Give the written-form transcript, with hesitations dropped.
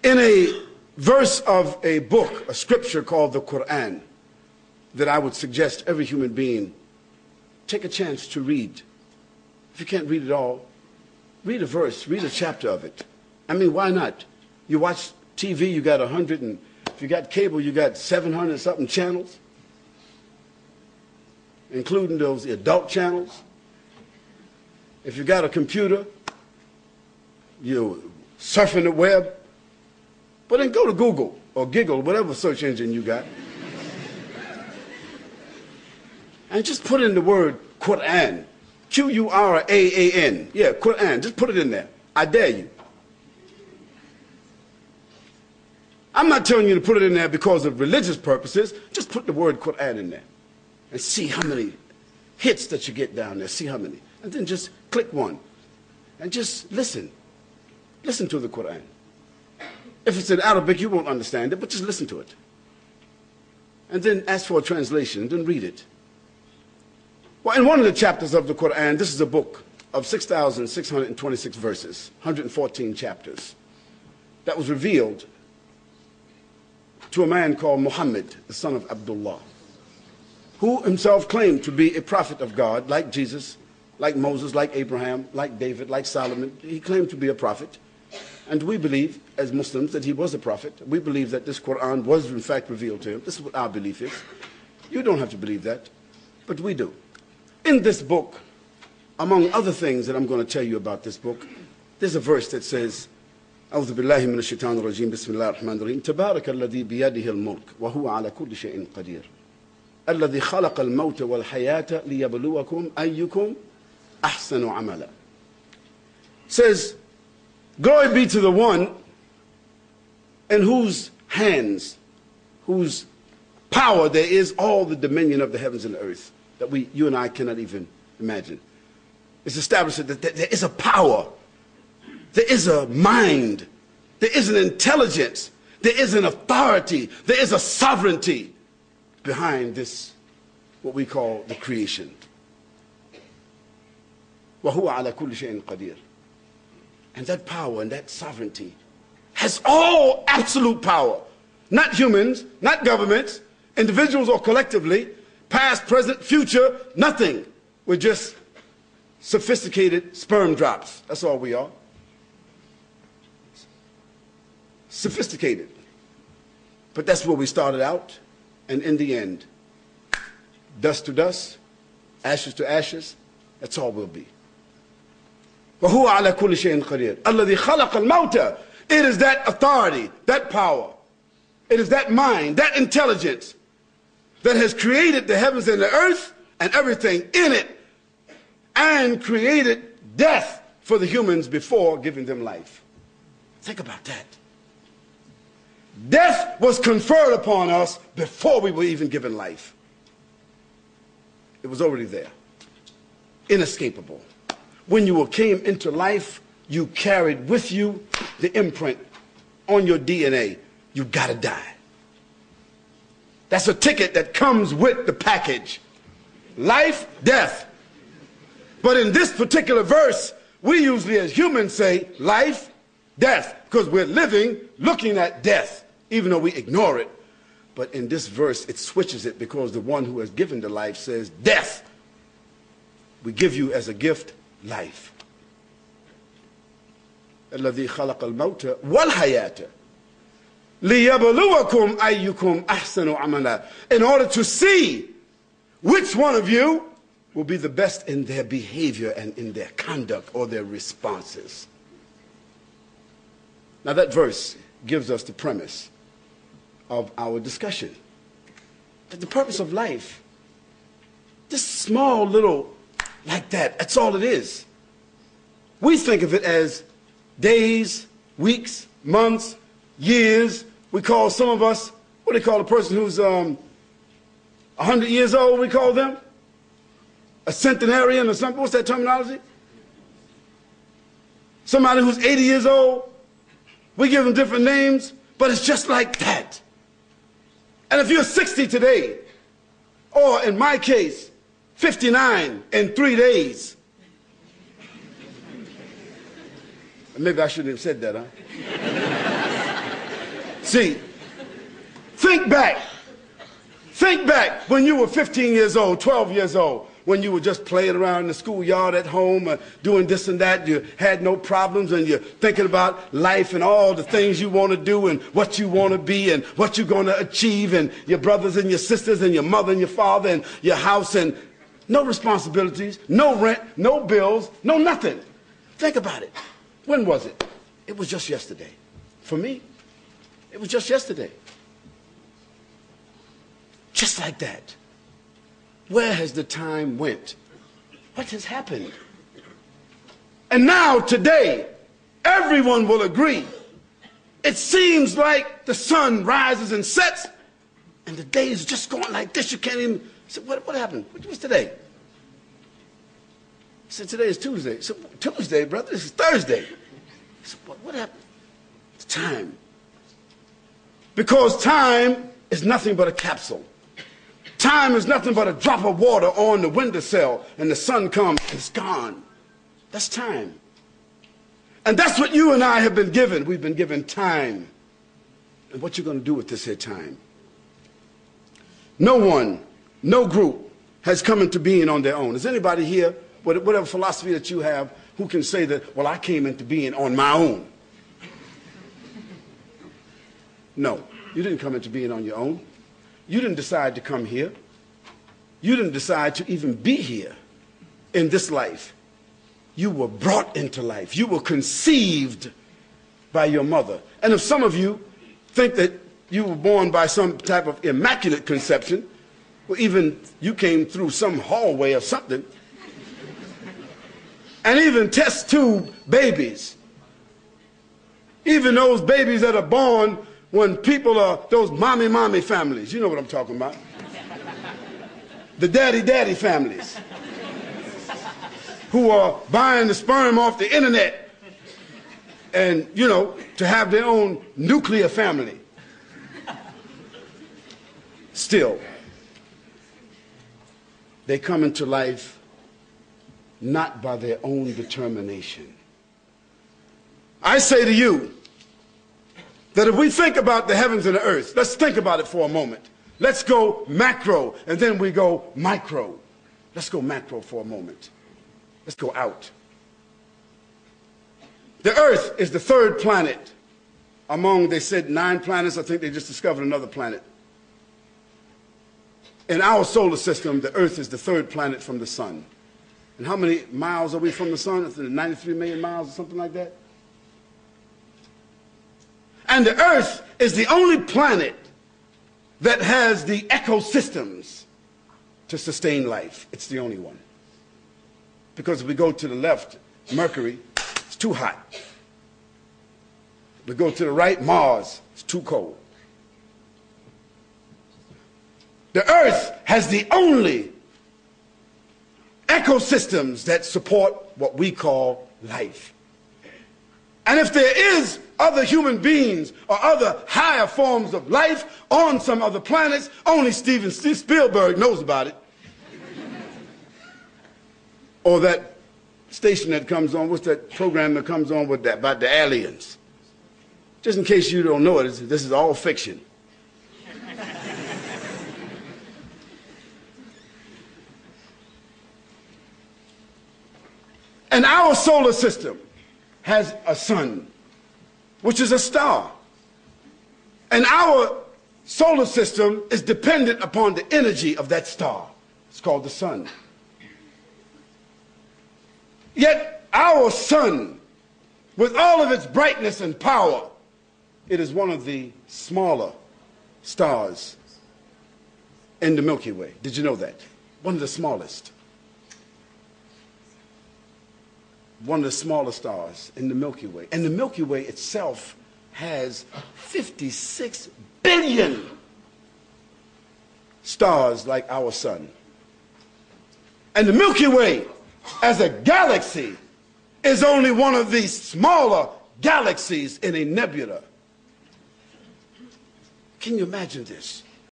In a verse of a book, a scripture called the Quran, that I would suggest every human being take a chance to read. If you can't read it all, read a verse, read a chapter of it. I mean, why not? You watch TV, you got 100, and if you got cable, you got 700 something channels, including those adult channels. If you got a computer, you're surfing the web, but then go to Google or Giggle, whatever search engine you got, and just put in the word Quran, Quran. Yeah, Quran. Just put it in there. I dare you. I'm not telling you to put it in there because of religious purposes. Just put the word Quran in there and see how many hits that you get down there. See how many. And then just click one and just listen. Listen to the Quran. If it's in Arabic, you won't understand it, but just listen to it. And then ask for a translation and then read it. Well, in one of the chapters of the Quran, this is a book of 6,626 verses, 114 chapters, that was revealed to a man called Muhammad, the son of Abdullah, who himself claimed to be a prophet of God, like Jesus, like Moses, like Abraham, like David, like Solomon. He claimed to be a prophet. And we believe, as Muslims, that he was a prophet. We believe that this Quran was, in fact, revealed to him. This is what our belief is. You don't have to believe that, but we do. In this book, among other things that I'm going to tell you about this book, there's a verse that says, أعوذ بالله من الشيطان الرجيم بسم الله الرحمن الرحيم تبارك الذي بيده الملك وهو على كل شيء قدير الذي خلق الموت والحياة ليبلوكم أيكم أحسن عملا. Says, glory be to the one in whose hands, whose power there is all the dominion of the heavens and the earth that you and I cannot even imagine. It's established that there is a power, there is a mind, there is an intelligence, there is an authority, there is a sovereignty behind this, what we call the creation. وَهُوَ عَلَى كُلِّ شَيْءٍ قَدِيرٌ. And that power and that sovereignty has all absolute power. Not humans, not governments, individuals or collectively, past, present, future, nothing. We're just sophisticated sperm drops. That's all we are. Sophisticated. But that's where we started out. And in the end, dust to dust, ashes to ashes, that's all we'll be. وَهُوَ عَلَى كُلِّ شَيْءٍ قَدِيرٌ الَّذِي خَلَقَ الْمَوْتَ. It is that authority, that power, it is that mind, that intelligence that has created the heavens and the earth and everything in it, and created death for the humans before giving them life. Think about that. Death was conferred upon us before we were even given life. It was already there, inescapable. When you came into life, you carried with you the imprint on your DNA. You gotta die. That's a ticket that comes with the package. Life, death. But in this particular verse, we usually as humans say life, death, because we're living looking at death, even though we ignore it. But in this verse, it switches it because the one who has given the life says, death, we give you as a gift life. الذي خلق الموت والحياة ليبلوكم أيكم أحسن عملا. In order to see which one of you will be the best in their behavior and in their conduct or their responses. Now that verse gives us the premise of our discussion. That the purpose of life, this small little like that, that's all it is. We think of it as days, weeks, months, years. We call some of us, what do they call a person who's 100 years old, we call them? A centenarian or something, what's that terminology? Somebody who's 80 years old, we give them different names, but it's just like that. And if you're 60 today, or in my case, 59 in 3 days. Maybe I shouldn't have said that, huh? See, think back. Think back when you were 15 years old, 12 years old, when you were just playing around in the schoolyard at home, doing this and that. You had no problems, and you're thinking about life and all the things you want to do and what you want to be and what you're going to achieve, and your brothers and your sisters and your mother and your father and your house, and no responsibilities, no rent, no bills, no nothing. Think about it. When was it? It was just yesterday. For me, it was just yesterday. Just like that. Where has the time went? What has happened? And now, today, everyone will agree. It seems like the sun rises and sets, and the day is just going like this. You can't even say, what happened? What's today? I said, today is Tuesday. So, Tuesday, brother, this is Thursday. I said, what happened? It's time. Because time is nothing but a capsule. Time is nothing but a drop of water on the windowsill, and the sun comes, it's gone. That's time. And that's what you and I have been given. We've been given time. And what you're going to do with this here time? No one, no group has come into being on their own. Is anybody here, whatever philosophy that you have, who can say that, well, I came into being on my own? No, you didn't come into being on your own. You didn't decide to come here. You didn't decide to even be here in this life. You were brought into life. You were conceived by your mother. And if some of you think that you were born by some type of immaculate conception, or even you came through some hallway or something, and even test tube babies, even those babies that are born when people are those mommy families, you know what I'm talking about. The daddy families who are buying the sperm off the internet and, you know, to have their own nuclear family. Still, they come into life not by their own determination. I say to you, that if we think about the heavens and the earth, let's think about it for a moment. Let's go macro, and then we go micro. Let's go macro for a moment. Let's go out. The earth is the third planet among, they said, 9 planets. I think they just discovered another planet. In our solar system, the earth is the third planet from the sun. And how many miles are we from the sun? Is it 93 million miles or something like that? And the earth is the only planet that has the ecosystems to sustain life. It's the only one. Because if we go to the left, Mercury, it's too hot. We go to the right, Mars, it's too cold. The earth has the only ecosystems that support what we call life. And if there is other human beings or other higher forms of life on some other planets, only Steven Spielberg knows about it. Or that station that comes on, what's that program that comes on with that, about the aliens? Just in case you don't know it, this is all fiction. And our solar system has a sun, which is a star. And our solar system is dependent upon the energy of that star. It's called the sun. Yet our sun, with all of its brightness and power, it is one of the smaller stars in the Milky Way. Did you know that? One of the smallest. One of the smaller stars in the Milky Way. And the Milky Way itself has 56 billion stars like our sun. And the Milky Way, as a galaxy, is only one of the smaller galaxies in a nebula. Can you imagine this?